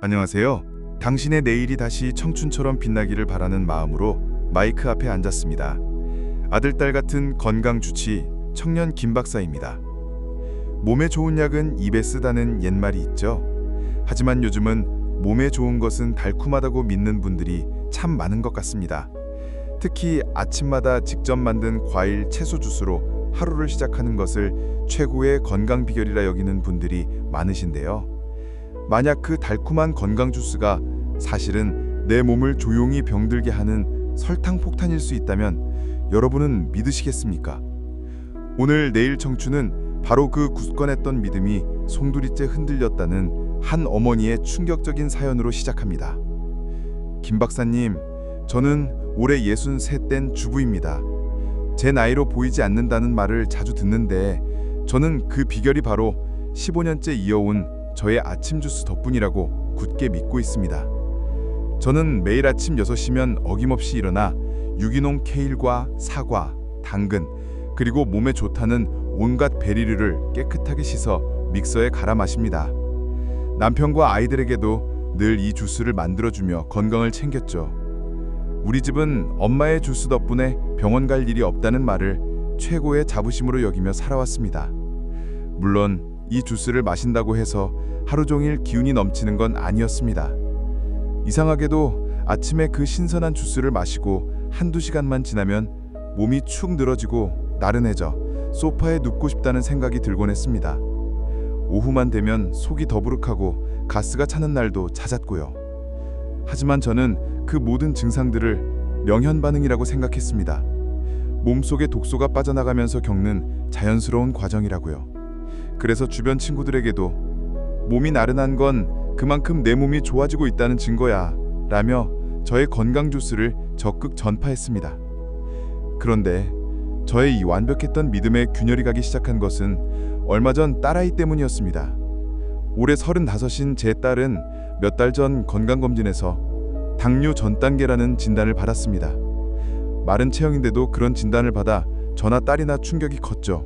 안녕하세요. 당신의 내일이 다시 청춘처럼 빛나기를 바라는 마음으로 마이크 앞에 앉았습니다. 아들딸 같은 건강 주치 청년 김 박사입니다. 몸에 좋은 약은 입에 쓰다는 옛말이 있죠. 하지만 요즘은 몸에 좋은 것은 달콤하다고 믿는 분들이 참 많은 것 같습니다. 특히 아침마다 직접 만든 과일, 채소 주스로 하루를 시작하는 것을 최고의 건강 비결이라 여기는 분들이 많으신데요. 만약 그 달콤한 건강 주스가 사실은 내 몸을 조용히 병들게 하는 설탕 폭탄일 수 있다면 여러분은 믿으시겠습니까? 오늘 내일 청춘은 바로 그 굳건했던 믿음이 송두리째 흔들렸다는 한 어머니의 충격적인 사연으로 시작합니다. 김 박사님, 저는 올해 63된 주부입니다. 제 나이로 보이지 않는다는 말을 자주 듣는데 저는 그 비결이 바로 15년째 이어온 저의 아침 주스 덕분이라고 굳게 믿고 있습니다. 저는 매일 아침 6시면 어김없이 일어나 유기농 케일과 사과, 당근, 그리고 몸에 좋다는 온갖 베리류를 깨끗하게 씻어 믹서에 갈아 마십니다. 남편과 아이들에게도 늘 이 주스를 만들어주며 건강을 챙겼죠. 우리 집은 엄마의 주스 덕분에 병원 갈 일이 없다는 말을 최고의 자부심으로 여기며 살아왔습니다. 물론 이 주스를 마신다고 해서 하루 종일 기운이 넘치는 건 아니었습니다. 이상하게도 아침에 그 신선한 주스를 마시고 한두 시간만 지나면 몸이 축 늘어지고 나른해져 소파에 눕고 싶다는 생각이 들곤 했습니다. 오후만 되면 속이 더부룩하고 가스가 차는 날도 잦았고요. 하지만 저는 그 모든 증상들을 명현 반응이라고 생각했습니다. 몸속에 독소가 빠져나가면서 겪는 자연스러운 과정이라고요. 그래서 주변 친구들에게도 몸이 나른한 건 그만큼 내 몸이 좋아지고 있다는 증거야 라며 저의 건강 주스를 적극 전파했습니다. 그런데 저의 이 완벽했던 믿음에 균열이 가기 시작한 것은 얼마 전 딸아이 때문이었습니다. 올해 35인 제 딸은 몇 달 전 건강검진에서 당뇨 전 단계라는 진단을 받았습니다. 마른 체형인데도 그런 진단을 받아 저나 딸이나 충격이 컸죠.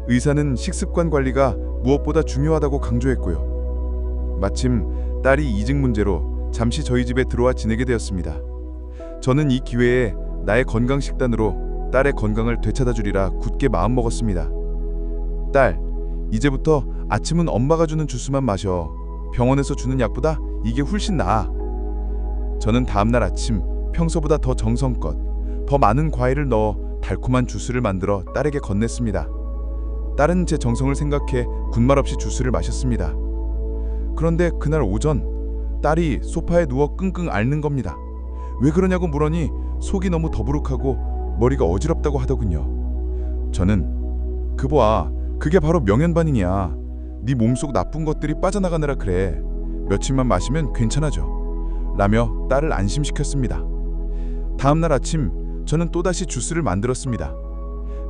의사는 식습관 관리가 무엇보다 중요하다고 강조했고요. 마침 딸이 이직 문제로 잠시 저희 집에 들어와 지내게 되었습니다. 저는 이 기회에 나의 건강 식단으로 딸의 건강을 되찾아 주리라 굳게 마음먹었습니다. 딸, 이제부터 아침은 엄마가 주는 주스만 마셔. 병원에서 주는 약보다 이게 훨씬 나아. 저는 다음날 아침 평소보다 더 정성껏, 더 많은 과일을 넣어 달콤한 주스를 만들어 딸에게 건넸습니다. 딸은 제 정성을 생각해 군말 없이 주스를 마셨습니다. 그런데 그날 오전 딸이 소파에 누워 끙끙 앓는 겁니다. 왜 그러냐고 물으니 속이 너무 더부룩하고 머리가 어지럽다고 하더군요. 저는 그봐, 그게 바로 명현 반응이야. 네 몸속 나쁜 것들이 빠져나가느라 그래. 며칠만 마시면 괜찮아져 라며 딸을 안심시켰습니다. 다음날 아침 저는 또다시 주스를 만들었습니다.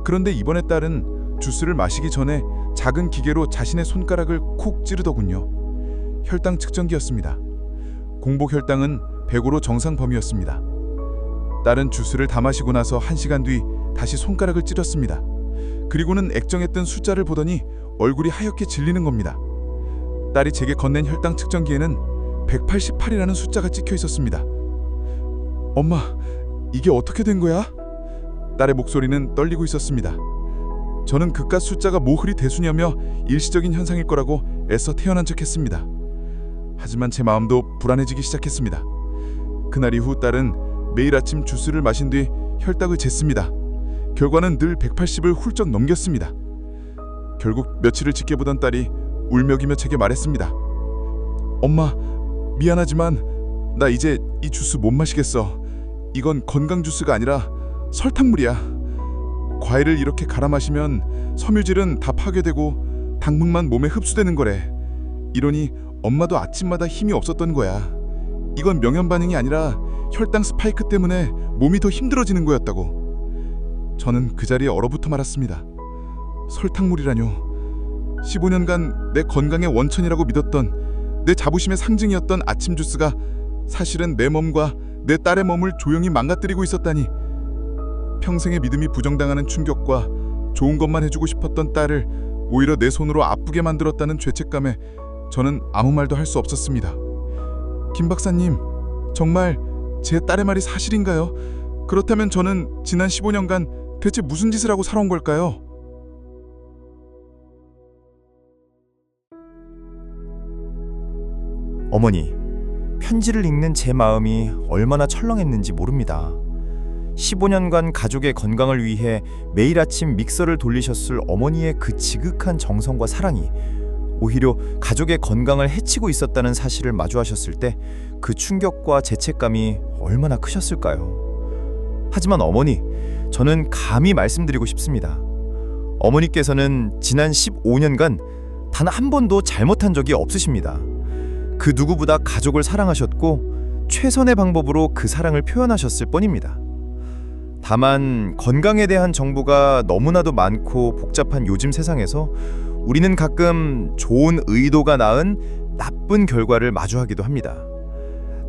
그런데 이번에 딸은 주스를 마시기 전에 작은 기계로 자신의 손가락을 콕 찌르더군요. 혈당 측정기였습니다. 공복 혈당은 105로 정상 범위였습니다. 딸은 주스를 다 마시고 나서 1시간 뒤 다시 손가락을 찌렀습니다. 그리고는 액정했던 숫자를 보더니 얼굴이 하얗게 질리는 겁니다. 딸이 제게 건넨 혈당 측정기에는 188이라는 숫자가 찍혀 있었습니다. 엄마, 이게 어떻게 된 거야? 딸의 목소리는 떨리고 있었습니다. 저는 그깟 숫자가 모흐리 대수냐며 일시적인 현상일 거라고 애써 태연한 척했습니다. 하지만 제 마음도 불안해지기 시작했습니다. 그날 이후 딸은 매일 아침 주스를 마신 뒤 혈당을 쟀습니다. 결과는 늘 180을 훌쩍 넘겼습니다. 결국 며칠을 지켜보던 딸이 울먹이며 제게 말했습니다. 엄마, 미안하지만 나 이제 이 주스 못 마시겠어. 이건 건강 주스가 아니라 설탕물이야. 과일을 이렇게 갈아 마시면 섬유질은 다 파괴되고 당분만 몸에 흡수되는 거래. 이러니 엄마도 아침마다 힘이 없었던 거야. 이건 명현 반응이 아니라 혈당 스파이크 때문에 몸이 더 힘들어지는 거였다고. 저는 그 자리에 얼어붙어 말았습니다. 설탕물이라뇨. 15년간 내 건강의 원천이라고 믿었던, 내 자부심의 상징이었던 아침 주스가 사실은 내 몸과 내 딸의 몸을 조용히 망가뜨리고 있었다니. 평생의 믿음이 부정당하는 충격과 좋은 것만 해주고 싶었던 딸을 오히려 내 손으로 아프게 만들었다는 죄책감에 저는 아무 말도 할 수 없었습니다. 김 박사님, 정말 제 딸의 말이 사실인가요? 그렇다면 저는 지난 15년간 대체 무슨 짓을 하고 살아온 걸까요? 어머니, 편지를 읽는 제 마음이 얼마나 철렁했는지 모릅니다. 15년간 가족의 건강을 위해 매일 아침 믹서를 돌리셨을 어머니의 그 지극한 정성과 사랑이 오히려 가족의 건강을 해치고 있었다는 사실을 마주하셨을 때 그 충격과 죄책감이 얼마나 크셨을까요? 하지만 어머니, 저는 감히 말씀드리고 싶습니다. 어머니께서는 지난 15년간 단 한 번도 잘못한 적이 없으십니다. 그 누구보다 가족을 사랑하셨고 최선의 방법으로 그 사랑을 표현하셨을 뿐입니다. 다만 건강에 대한 정보가 너무나도 많고 복잡한 요즘 세상에서 우리는 가끔 좋은 의도가 낳은 나쁜 결과를 마주하기도 합니다.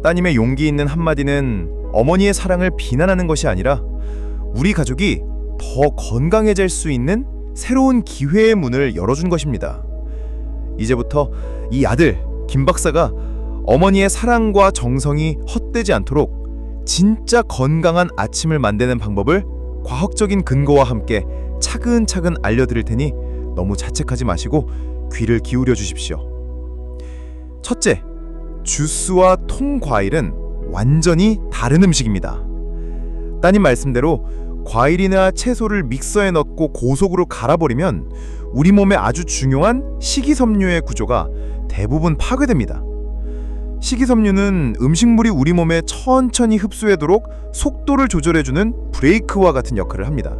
따님의 용기 있는 한마디는 어머니의 사랑을 비난하는 것이 아니라 우리 가족이 더 건강해질 수 있는 새로운 기회의 문을 열어준 것입니다. 이제부터 이 아들 김 박사가 어머니의 사랑과 정성이 헛되지 않도록 진짜 건강한 아침을 만드는 방법을 과학적인 근거와 함께 차근차근 알려드릴 테니 너무 자책하지 마시고 귀를 기울여 주십시오. 첫째, 주스와 통과일은 완전히 다른 음식입니다. 따님 말씀대로 과일이나 채소를 믹서에 넣고 고속으로 갈아버리면 우리 몸에 아주 중요한 식이섬유의 구조가 대부분 파괴됩니다. 식이섬유는 음식물이 우리 몸에 천천히 흡수되도록 속도를 조절해주는 브레이크와 같은 역할을 합니다.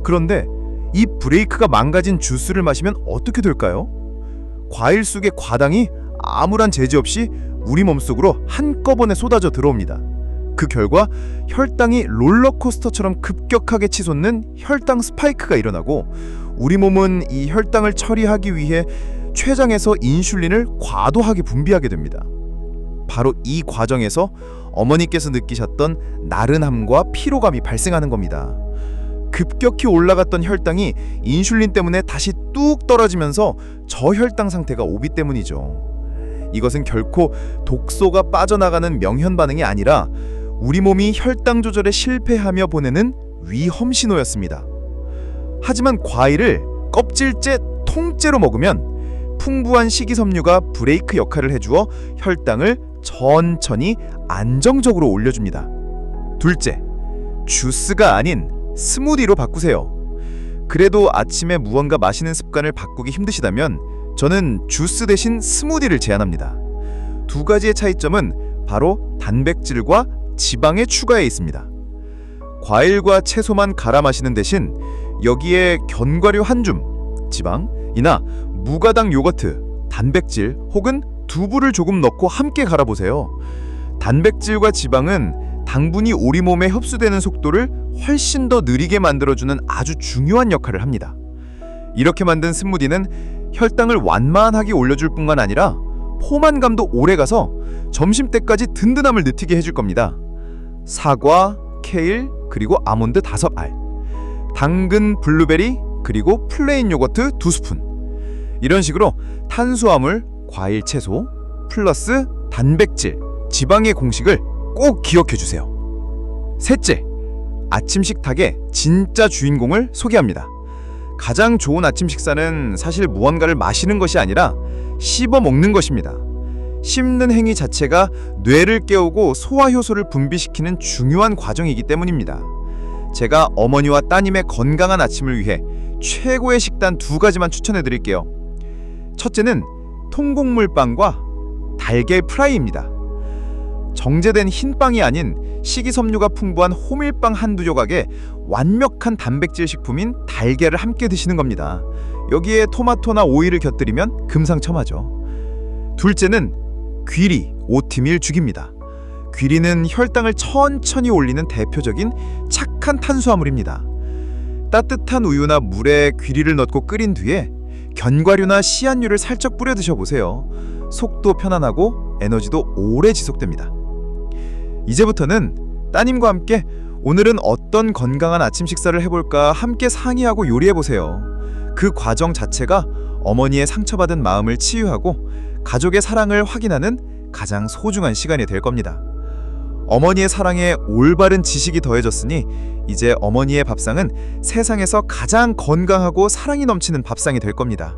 그런데 이 브레이크가 망가진 주스를 마시면 어떻게 될까요? 과일 속의 과당이 아무런 제재 없이 우리 몸속으로 한꺼번에 쏟아져 들어옵니다. 그 결과 혈당이 롤러코스터처럼 급격하게 치솟는 혈당 스파이크가 일어나고 우리 몸은 이 혈당을 처리하기 위해 췌장에서 인슐린을 과도하게 분비하게 됩니다. 바로 이 과정에서 어머니께서 느끼셨던 나른함과 피로감이 발생하는 겁니다. 급격히 올라갔던 혈당이 인슐린 때문에 다시 뚝 떨어지면서 저혈당 상태가 오기 때문이죠. 이것은 결코 독소가 빠져나가는 명현 반응이 아니라 우리 몸이 혈당 조절에 실패하며 보내는 위험 신호였습니다. 하지만 과일을 껍질째 통째로 먹으면 풍부한 식이섬유가 브레이크 역할을 해주어 혈당을 천천히 안정적으로 올려줍니다. 둘째, 주스가 아닌 스무디로 바꾸세요. 그래도 아침에 무언가 마시는 습관을 바꾸기 힘드시다면 저는 주스 대신 스무디를 제안합니다. 두 가지의 차이점은 바로 단백질과 지방의 추가에 있습니다. 과일과 채소만 갈아 마시는 대신 여기에 견과류 한 줌, 지방이나 무가당 요거트, 단백질 혹은 두부를 조금 넣고 함께 갈아보세요. 단백질과 지방은 당분이 우리 몸에 흡수되는 속도를 훨씬 더 느리게 만들어주는 아주 중요한 역할을 합니다. 이렇게 만든 스무디는 혈당을 완만하게 올려줄 뿐만 아니라 포만감도 오래가서 점심때까지 든든함을 느끼게 해줄 겁니다. 사과, 케일, 그리고 아몬드 5알, 당근 블루베리, 그리고 플레인 요거트 2스푼. 이런 식으로 탄수화물, 과일, 채소, 플러스 단백질, 지방의 공식을 꼭 기억해 주세요. 셋째, 아침 식탁의 진짜 주인공을 소개합니다. 가장 좋은 아침 식사는 사실 무언가를 마시는 것이 아니라 씹어 먹는 것입니다. 씹는 행위 자체가 뇌를 깨우고 소화효소를 분비시키는 중요한 과정이기 때문입니다. 제가 어머니와 따님의 건강한 아침을 위해 최고의 식단 2가지만 추천해 드릴게요. 첫째는 통곡물빵과 달걀 프라이입니다. 정제된 흰빵이 아닌 식이섬유가 풍부한 호밀빵 한두 조각에 완벽한 단백질 식품인 달걀을 함께 드시는 겁니다. 여기에 토마토나 오이를 곁들이면 금상첨화죠. 둘째는 귀리, 오트밀 죽입니다. 귀리는 혈당을 천천히 올리는 대표적인 착한 탄수화물입니다. 따뜻한 우유나 물에 귀리를 넣고 끓인 뒤에 견과류나 씨앗류를 살짝 뿌려 드셔보세요. 속도 편안하고 에너지도 오래 지속됩니다. 이제부터는 따님과 함께 오늘은 어떤 건강한 아침 식사를 해볼까 함께 상의하고 요리해보세요. 그 과정 자체가 어머니의 상처받은 마음을 치유하고 가족의 사랑을 확인하는 가장 소중한 시간이 될 겁니다. 어머니의 사랑에 올바른 지식이 더해졌으니 이제 어머니의 밥상은 세상에서 가장 건강하고 사랑이 넘치는 밥상이 될 겁니다.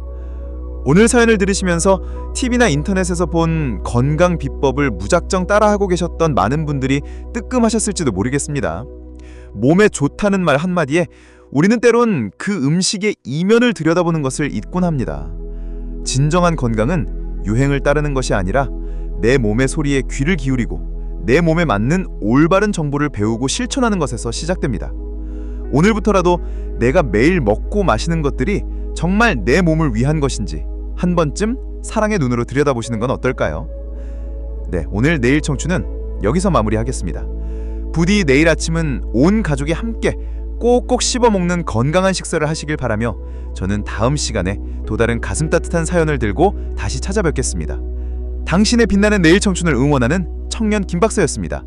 오늘 사연을 들으시면서 TV나 인터넷에서 본 건강 비법을 무작정 따라하고 계셨던 많은 분들이 뜨끔하셨을지도 모르겠습니다. 몸에 좋다는 말 한마디에 우리는 때론 그 음식의 이면을 들여다보는 것을 잊곤 합니다. 진정한 건강은 유행을 따르는 것이 아니라 내 몸의 소리에 귀를 기울이고 내 몸에 맞는 올바른 정보를 배우고 실천하는 것에서 시작됩니다. 오늘부터라도 내가 매일 먹고 마시는 것들이 정말 내 몸을 위한 것인지 한 번쯤 사랑의 눈으로 들여다보시는 건 어떨까요? 네, 오늘 내일 청춘은 여기서 마무리하겠습니다. 부디 내일 아침은 온 가족이 함께 꼭꼭 씹어먹는 건강한 식사를 하시길 바라며 저는 다음 시간에 또 다른 가슴 따뜻한 사연을 들고 다시 찾아뵙겠습니다. 당신의 빛나는 내일 청춘을 응원하는 청년 김박사였습니다.